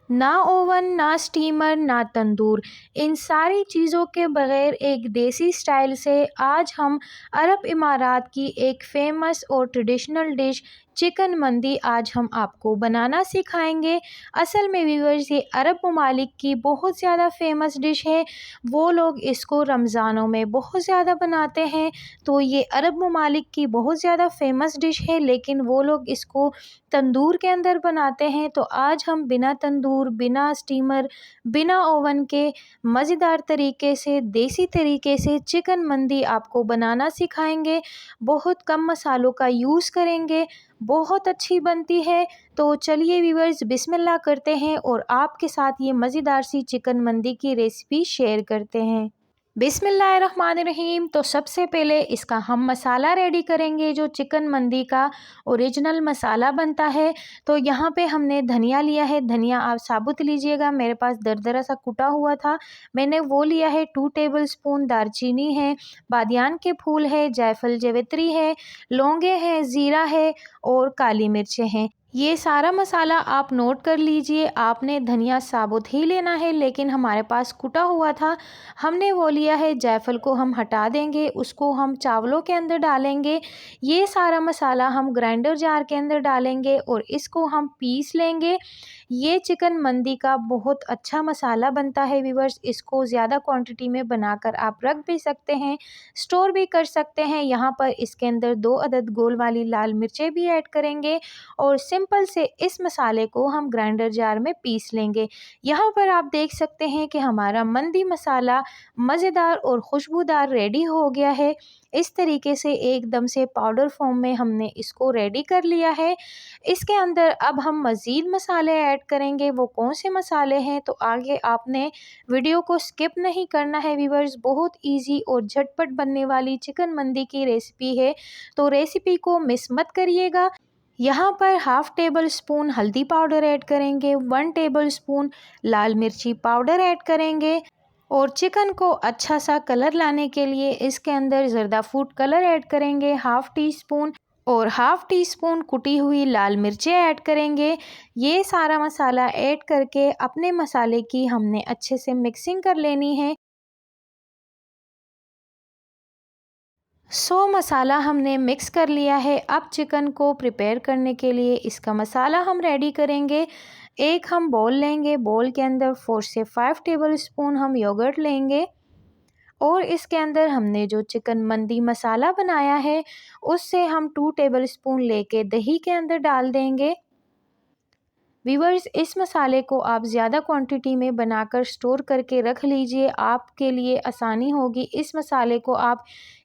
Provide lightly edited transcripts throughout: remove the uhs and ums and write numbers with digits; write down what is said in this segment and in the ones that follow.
ना ओवन, ना स्टीमर, ना तंदूर, इन सारी चीज़ों के बगैर एक देसी स्टाइल से आज हम अरब इमारात की एक फ़ेमस और ट्रेडिशनल डिश चिकन मंदी आज हम आपको बनाना सिखाएंगे। असल में व्यूअर्स, ये अरब ममालिक की बहुत ज़्यादा फ़ेमस डिश है। वो लोग इसको रमज़ानों में बहुत ज़्यादा बनाते हैं। तो ये अरब ममालिक की बहुत ज़्यादा फ़ेमस डिश है, लेकिन वो लोग इसको तंदूर के अंदर बनाते हैं। तो आज हम बिना तंदूर, बिना स्टीमर, बिना ओवन के मज़ेदार तरीके से, देसी तरीके से चिकन मंदी आपको बनाना सिखाएंगे। बहुत कम मसालों का यूज़ करेंगे, बहुत अच्छी बनती है। तो चलिए व्यूअर्स, बिस्मिल्लाह करते हैं और आपके साथ ये मज़ेदार सी चिकन मंदी की रेसिपी शेयर करते हैं। बिस्मिल्लाहिर्रहमानिर्रहीम। तो सबसे पहले इसका हम मसाला रेडी करेंगे, जो चिकन मंदी का ओरिजिनल मसाला बनता है। तो यहाँ पे हमने धनिया लिया है, धनिया आप साबुत लीजिएगा, मेरे पास दरदरा सा कुटा हुआ था, मैंने वो लिया है। 2 टेबलस्पून दालचीनी है, बादियान के फूल है, जायफल जावित्री है, लौंगे हैं, ज़ीरा है और काली मिर्चें हैं। ये सारा मसाला आप नोट कर लीजिए। आपने धनिया साबुत ही लेना है, लेकिन हमारे पास कुटा हुआ था, हमने वो लिया है। जायफल को हम हटा देंगे, उसको हम चावलों के अंदर डालेंगे। ये सारा मसाला हम ग्राइंडर जार के अंदर डालेंगे और इसको हम पीस लेंगे। ये चिकन मंदी का बहुत अच्छा मसाला बनता है व्यूअर्स। इसको ज़्यादा क्वांटिटी में बनाकर आप रख भी सकते हैं, स्टोर भी कर सकते हैं। यहाँ पर इसके अंदर 2 अदद गोल वाली लाल मिर्चें भी ऐड करेंगे और सिंपल से इस मसाले को हम ग्राइंडर जार में पीस लेंगे। यहाँ पर आप देख सकते हैं कि हमारा मंदी मसाला मज़ेदार और खुशबूदार रेडी हो गया है। इस तरीके से एकदम से पाउडर फॉर्म में हमने इसको रेडी कर लिया है। इसके अंदर अब हम मज़ीद मसाले ऐड करेंगे। वो कौन से मसाले हैं, तो आगे आपने वीडियो को स्किप नहीं करना है व्यूअर्स। बहुत इजी और झटपट बनने वाली चिकन मंदी की रेसिपी है, तो रेसिपी को मिस मत करिएगा। यहाँ पर हाफ़ टेबल स्पून हल्दी पाउडर ऐड करेंगे, 1 टेबल स्पून लाल मिर्ची पाउडर ऐड करेंगे और चिकन को अच्छा सा कलर लाने के लिए इसके अंदर ज़र्दा फूड कलर ऐड करेंगे, हाफ़ टी स्पून, और हाफ़ टी स्पून कुटी हुई लाल मिर्चें ऐड करेंगे। ये सारा मसाला ऐड करके अपने मसाले की हमने अच्छे से मिक्सिंग कर लेनी है। मसाला हमने मिक्स कर लिया है। अब चिकन को प्रिपेयर करने के लिए इसका मसाला हम रेडी करेंगे। एक हम बोल लेंगे, बोल के अंदर 4 से 5 टेबल स्पून हम योगर्ट लेंगे और इसके अंदर हमने जो चिकन मंदी मसाला बनाया है उससे हम 2 टेबल स्पून लेके दही के अंदर डाल देंगे। व्यूअर्स, इस मसाले को आप ज़्यादा क्वांटिटी में बनाकर स्टोर करके रख लीजिए, आपके लिए आसानी होगी। इस मसाले को आप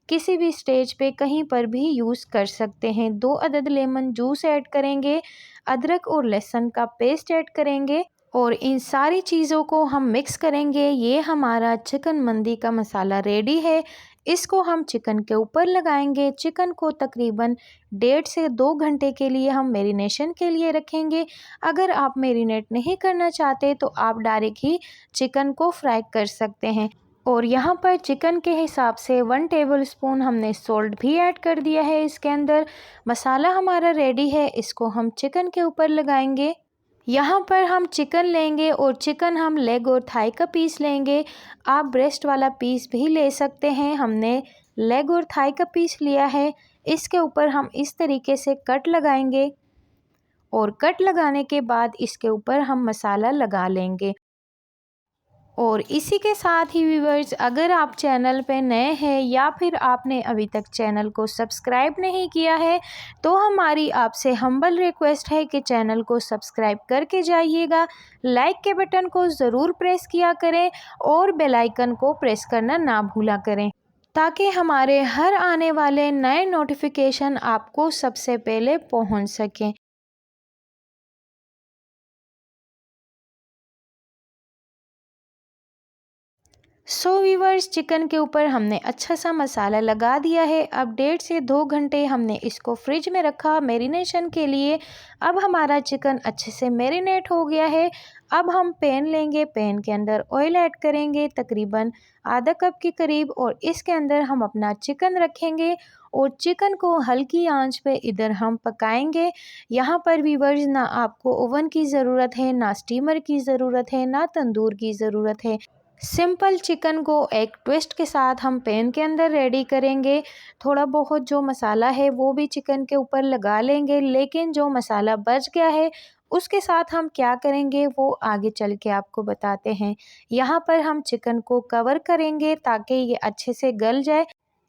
किसी भी स्टेज पे कहीं पर भी यूज़ कर सकते हैं। 2 अदद लेमन जूस ऐड करेंगे, अदरक और लहसुन का पेस्ट ऐड करेंगे और इन सारी चीज़ों को हम मिक्स करेंगे। ये हमारा चिकन मंदी का मसाला रेडी है। इसको हम चिकन के ऊपर लगाएंगे। चिकन को तकरीबन 1.5 से 2 घंटे के लिए हम मैरिनेशन के लिए रखेंगे। अगर आप मैरिनेट नहीं करना चाहते तो आप डायरेक्ट ही चिकन को फ्राई कर सकते हैं। और यहाँ पर चिकन के हिसाब से 1 टेबल स्पून हमने सॉल्ट भी ऐड कर दिया है इसके अंदर। मसाला हमारा रेडी है, इसको हम चिकन के ऊपर लगाएंगे। यहाँ पर हम चिकन लेंगे और चिकन हम लेग और थाई का पीस लेंगे। आप ब्रेस्ट वाला पीस भी ले सकते हैं। हमने लेग और थाई का पीस लिया है। इसके ऊपर हम इस तरीके से कट लगाएंगे और कट लगाने के बाद इसके ऊपर हम मसाला लगा लेंगे। और इसी के साथ ही व्यूअर्स, अगर आप चैनल पे नए हैं या फिर आपने अभी तक चैनल को सब्सक्राइब नहीं किया है, तो हमारी आपसे हम्बल रिक्वेस्ट है कि चैनल को सब्सक्राइब करके जाइएगा। लाइक के बटन को ज़रूर प्रेस किया करें और बेल आइकन को प्रेस करना ना भूला करें, ताकि हमारे हर आने वाले नए नोटिफिकेशन आपको सबसे पहले पहुंच सकें। व्यूअर्स, चिकन के ऊपर हमने अच्छा सा मसाला लगा दिया है। अब 1.5 से 2 घंटे हमने इसको फ्रिज में रखा मैरिनेशन के लिए। अब हमारा चिकन अच्छे से मैरिनेट हो गया है। अब हम पैन लेंगे, पैन के अंदर ऑयल ऐड करेंगे तकरीबन आधा कप के करीब और इसके अंदर हम अपना चिकन रखेंगे और चिकन को हल्की आंच पे इधर हम पकाएंगे। यहाँ पर व्यूअर्स ना आपको ओवन की ज़रूरत है, ना स्टीमर की ज़रूरत है, ना तंदूर की ज़रूरत है। सिंपल चिकन को एक ट्विस्ट के साथ हम पैन के अंदर रेडी करेंगे। थोड़ा बहुत जो मसाला है वो भी चिकन के ऊपर लगा लेंगे, लेकिन जो मसाला बच गया है उसके साथ हम क्या करेंगे वो आगे चल के आपको बताते हैं। यहाँ पर हम चिकन को कवर करेंगे ताकि ये अच्छे से गल जाए।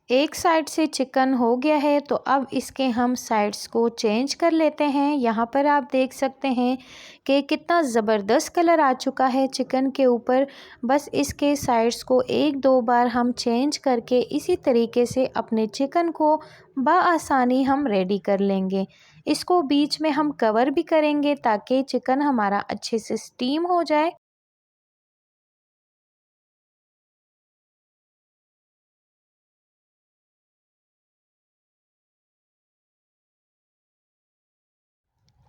एक साइड से चिकन हो गया है तो अब इसके हम साइड्स को चेंज कर लेते हैं। यहाँ पर आप देख सकते हैं कि कितना ज़बरदस्त कलर आ चुका है चिकन के ऊपर। बस इसके साइड्स को एक दो बार हम चेंज करके इसी तरीके से अपने चिकन को बआसानी हम रेडी कर लेंगे। इसको बीच में हम कवर भी करेंगे ताकि चिकन हमारा अच्छे से स्टीम हो जाए।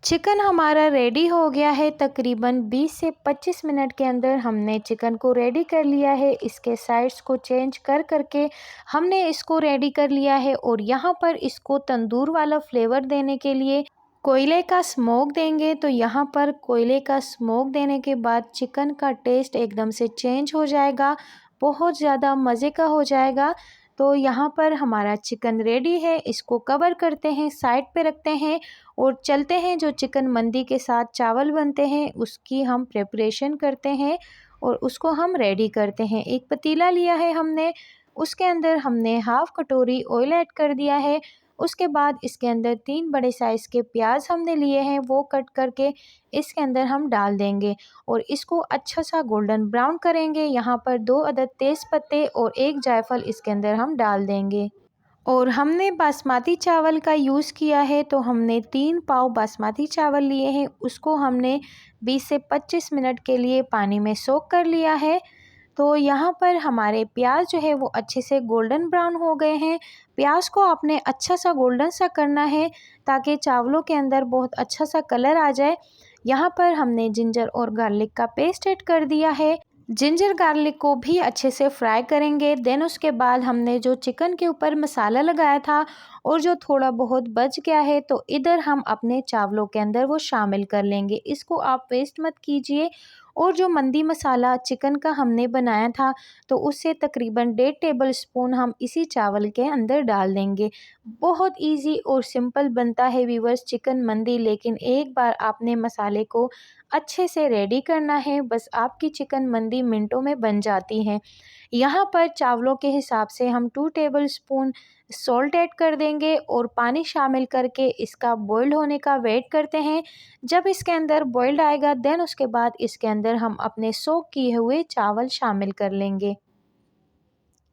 चिकन हमारा रेडी हो गया है। तकरीबन 20 से 25 मिनट के अंदर हमने चिकन को रेडी कर लिया है। इसके साइड्स को चेंज कर करके हमने इसको रेडी कर लिया है और यहाँ पर इसको तंदूर वाला फ्लेवर देने के लिए कोयले का स्मोक देंगे। तो यहाँ पर कोयले का स्मोक देने के बाद चिकन का टेस्ट एकदम से चेंज हो जाएगा, बहुत ज़्यादा मज़े का हो जाएगा। तो यहाँ पर हमारा चिकन रेडी है, इसको कवर करते हैं, साइड पे रखते हैं और चलते हैं जो चिकन मंदी के साथ चावल बनते हैं उसकी हम प्रिपरेशन करते हैं और उसको हम रेडी करते हैं। एक पतीला लिया है हमने, उसके अंदर हमने हाफ़ कटोरी ऑयल ऐड कर दिया है। उसके बाद इसके अंदर 3 बड़े साइज़ के प्याज हमने लिए हैं, वो कट करके इसके अंदर हम डाल देंगे और इसको अच्छा सा गोल्डन ब्राउन करेंगे। यहाँ पर 2 अदद तेज़ पत्ते और 1 जायफल इसके अंदर हम डाल देंगे। और हमने बासमती चावल का यूज़ किया है, तो हमने 3 पाव बासमती चावल लिए हैं, उसको हमने 20 से 25 मिनट के लिए पानी में सोक कर लिया है। तो यहाँ पर हमारे प्याज जो है वो अच्छे से गोल्डन ब्राउन हो गए हैं। प्याज को आपने अच्छा सा गोल्डन सा करना है ताकि चावलों के अंदर बहुत अच्छा सा कलर आ जाए। यहाँ पर हमने जिंजर और गार्लिक का पेस्ट ऐड कर दिया है। जिंजर गार्लिक को भी अच्छे से फ्राई करेंगे। देन उसके बाद हमने जो चिकन के ऊपर मसाला लगाया था और जो थोड़ा बहुत बच गया है तो इधर हम अपने चावलों के अंदर वो शामिल कर लेंगे। इसको आप वेस्ट मत कीजिए। और जो मंदी मसाला चिकन का हमने बनाया था तो उससे तकरीबन 1.5 टेबल स्पून हम इसी चावल के अंदर डाल देंगे। बहुत इजी और सिंपल बनता है व्यूअर्स चिकन मंदी, लेकिन एक बार आपने मसाले को अच्छे से रेडी करना है, बस आपकी चिकन मंदी मिनटों में बन जाती है। यहाँ पर चावलों के हिसाब से हम 2 टेबल स्पून सॉल्ट ऐड कर देंगे और पानी शामिल करके इसका बॉइल्ड होने का वेट करते हैं। जब इसके अंदर बॉइल्ड आएगा देन उसके बाद इसके अंदर हम अपने सोक किए हुए चावल शामिल कर लेंगे।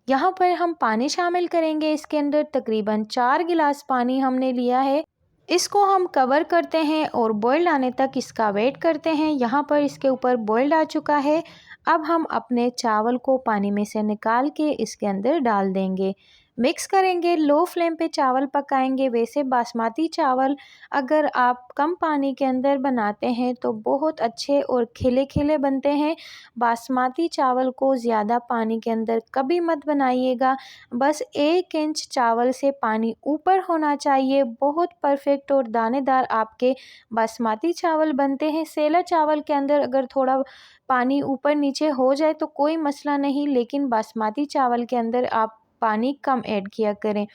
यहाँ पर हम पानी शामिल करेंगे, इसके अंदर तकरीबन 4 गिलास पानी हमने लिया है। इसको हम कवर करते हैं और बॉइल्ड आने तक इसका वेट करते हैं। यहाँ पर इसके ऊपर बॉइल्ड आ चुका है। अब हम अपने चावल को पानी में से निकाल के इसके अंदर डाल देंगे, मिक्स करेंगे, लो फ्लेम पे चावल पकाएंगे। वैसे बासमती चावल अगर आप कम पानी के अंदर बनाते हैं तो बहुत अच्छे और खिले खिले बनते हैं। बासमती चावल को ज़्यादा पानी के अंदर कभी मत बनाइएगा, बस 1 इंच चावल से पानी ऊपर होना चाहिए। बहुत परफेक्ट और दानेदार आपके बासमती चावल बनते हैं। सेला चावल के अंदर अगर थोड़ा पानी ऊपर नीचे हो जाए तो कोई मसला नहीं, लेकिन बासमती चावल के अंदर आप पानी कम ऐड किया करें।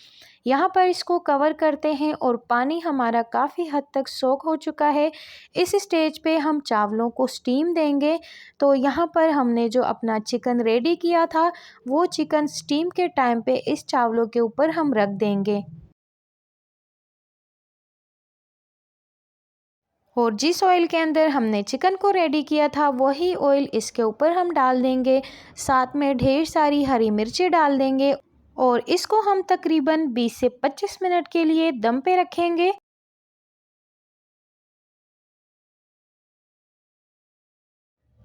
यहाँ पर इसको कवर करते हैं और पानी हमारा काफ़ी हद तक सोक हो चुका है। इस स्टेज पे हम चावलों को स्टीम देंगे। तो यहाँ पर हमने जो अपना चिकन रेडी किया था वो चिकन स्टीम के टाइम पे इस चावलों के ऊपर हम रख देंगे और जिस ऑयल के अंदर हमने चिकन को रेडी किया था वही ऑयल इसके ऊपर हम डाल देंगे। साथ में ढेर सारी हरी मिर्ची डाल देंगे और इसको हम तकरीबन 20 से 25 मिनट के लिए दम पे रखेंगे।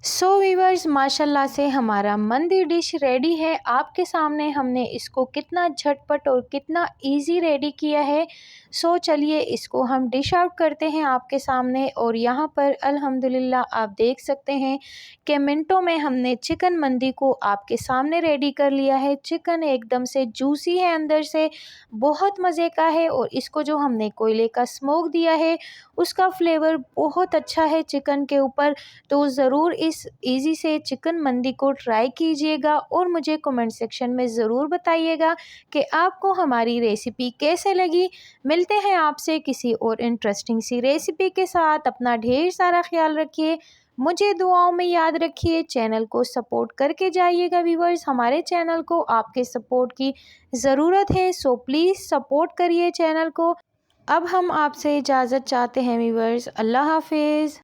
सो वीवर्स, माशाल्लाह से हमारा मंदी डिश रेडी है आपके सामने। हमने इसको कितना झटपट और कितना इजी रेडी किया है। सो चलिए इसको हम डिश आउट करते हैं आपके सामने। और यहाँ पर अल्हम्दुलिल्लाह आप देख सकते हैं कि मिनटों में हमने चिकन मंदी को आपके सामने रेडी कर लिया है। चिकन एकदम से जूसी है, अंदर से बहुत मज़े का है। और इसको जो हमने कोयले का स्मोक दिया है उसका फ्लेवर बहुत अच्छा है चिकन के ऊपर। तो ज़रूर इस इजी से चिकन मंदी को ट्राई कीजिएगा और मुझे कमेंट सेक्शन में ज़रूर बताइएगा कि आपको हमारी रेसिपी कैसे लगी। मिलते हैं आपसे किसी और इंटरेस्टिंग सी रेसिपी के साथ। अपना ढेर सारा ख्याल रखिए, मुझे दुआओं में याद रखिए। चैनल को सपोर्ट करके जाइएगा व्यूवर्स, हमारे चैनल को आपके सपोर्ट की ज़रूरत है। सो प्लीज़ सपोर्ट करिए चैनल को। अब हम आपसे इजाज़त चाहते हैं व्यूवर्स, अल्लाह हाफिज़।